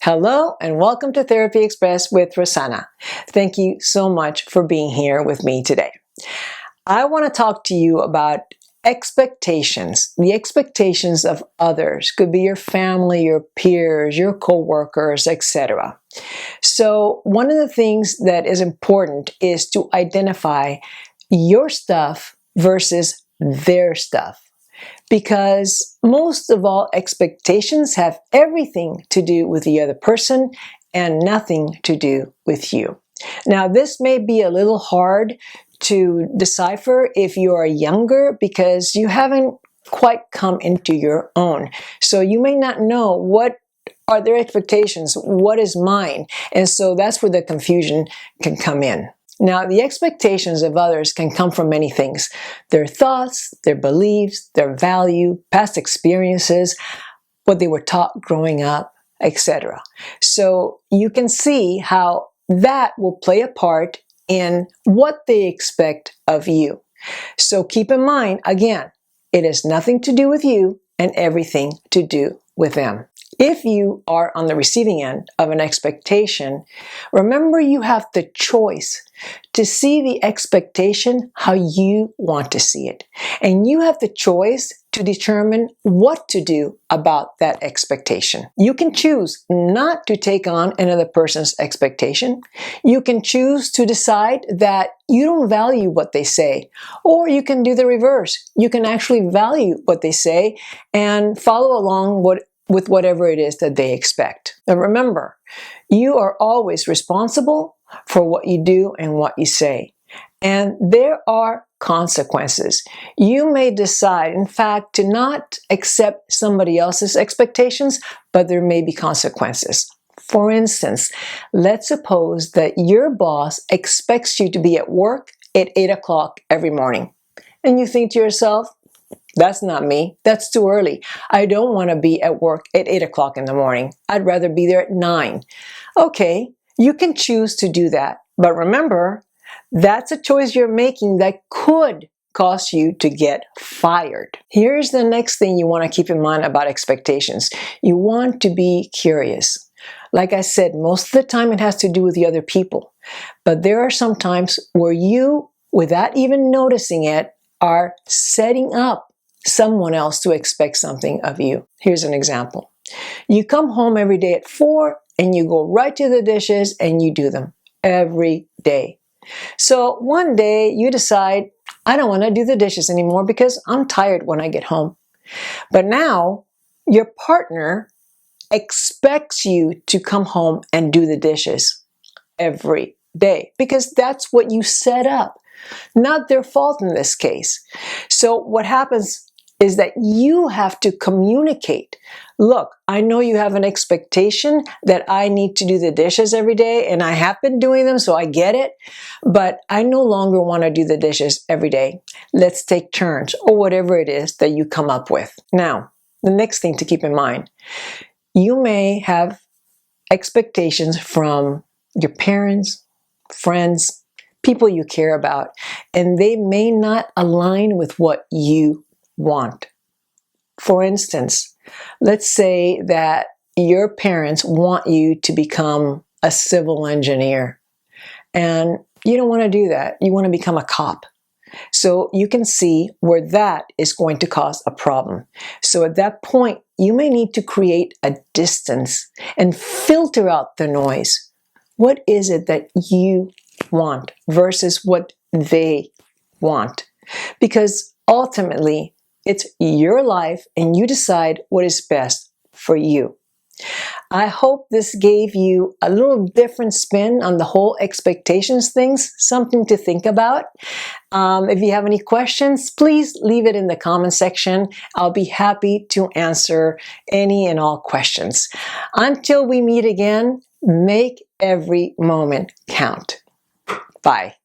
Hello and welcome to Therapy Express with Rosanna. Thank you so much for being here with me today. I want to talk to you about expectations, the expectations of others. Could be your family, your peers, your co-workers, etc. So one of the things that is important is to identify your stuff versus their stuff. Because most of all, expectations have everything to do with the other person and nothing to do with you. Now, this may be a little hard to decipher if you are younger because you haven't quite come into your own. So you may not know what are their expectations, what is mine, and so that's where the confusion can come in. Now, the expectations of others can come from many things. Their thoughts, their beliefs, their value, past experiences, what they were taught growing up, etc. So you can see how that will play a part in what they expect of you. So keep in mind, again, it has nothing to do with you and everything to do with them. If you are on the receiving end of an expectation, remember you have the choice to see the expectation how you want to see it. And you have the choice to determine what to do about that expectation. You can choose not to take on another person's expectation. You can choose to decide that you don't value what they say, or you can do the reverse. You can actually value what they say and follow along with whatever it is that they expect. And remember, you are always responsible for what you do and what you say. And there are consequences. You may decide, in fact, to not accept somebody else's expectations, but there may be consequences. For instance, let's suppose that your boss expects you to be at work at 8 o'clock every morning. And you think to yourself, that's not me. That's too early. I don't want to be at work at 8 o'clock in the morning. I'd rather be there at 9. Okay, you can choose to do that. But remember, that's a choice you're making that could cause you to get fired. Here's the next thing you want to keep in mind about expectations. You want to be curious. Like I said, most of the time it has to do with the other people. But there are some times where you, without even noticing it, are setting up someone else to expect something of you. Here's an example. You come home every day at 4 and you go right to the dishes and you do them every day. So one day you decide, I don't want to do the dishes anymore because I'm tired when I get home. But now your partner expects you to come home and do the dishes every day because that's what you set up. Not their fault in this case. So what happens is that you have to communicate. Look, I know you have an expectation that I need to do the dishes every day, and I have been doing them, so I get it, but I no longer want to do the dishes every day. Let's take turns, or whatever it is that you come up with. Now, the next thing to keep in mind, you may have expectations from your parents, friends, people you care about, and they may not align with what you want. For instance, let's say that your parents want you to become a civil engineer, and you don't want to do that. You want to become a cop. So you can see where that is going to cause a problem. So at that point, you may need to create a distance and filter out the noise. What is it that you want versus what they want? Because ultimately, it's your life and you decide what is best for you. I hope this gave you a little different spin on the whole expectations things, something to think about. If you have any questions, please leave it in the comment section. I'll be happy to answer any and all questions. Until we meet again, make every moment count. Bye.